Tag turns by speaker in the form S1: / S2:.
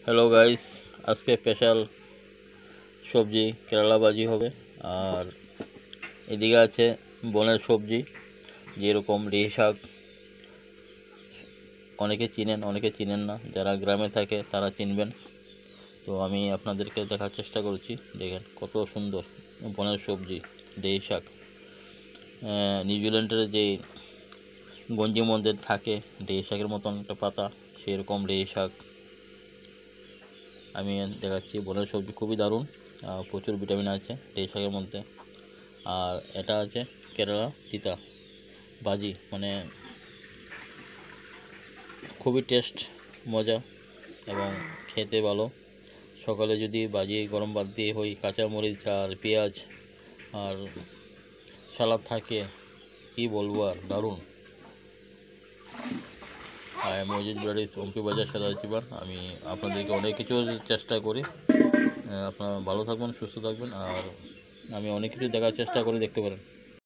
S1: Hello guys, আজকে special সবজি কেরালা ভাজি হবে। আর এদিকে আছে বনের সবজি, যেরকম রেই শাক। অনেকে চিনেন, অনেকে চিনেন না। যারা গ্রামে থাকে তারা চিনবেন। তো আমি আপনাদেরকে দেখার চেষ্টা করছি। দেখেন কত সুন্দর বনের সবজি রেই শাক। নিউজিল্যান্ডের যে গঞ্জি মধ্যে থাকে রেই শাকের মতন একটা পাতা, সেরকম রেই শাক আমি দেখাচ্ছি। বনের সবজি খুবই দারুণ, প্রচুর ভিটামিন আছে রেই শাকের মধ্যে। আর এটা আছে কেরালা তিতা ভাজি, মানে খুবই টেস্ট, মজা এবং খেতে ভালো। সকালে যদি ভাজি গরম ভাত দিয়ে হই, কাঁচামরিচ আর পেঁয়াজ আর সালাদ থাকে, কি বলবো আর, দারুণ। আর মসজিদ বাড়ি চম্পি বাজার সাদাচিবার আমি আপনাদেরকে অনেক কিছু চেষ্টা করি। আপনারা ভালো থাকবেন, সুস্থ থাকবেন। আর আমি অনেক কিছু দেখার চেষ্টা করি, দেখতে পারেন।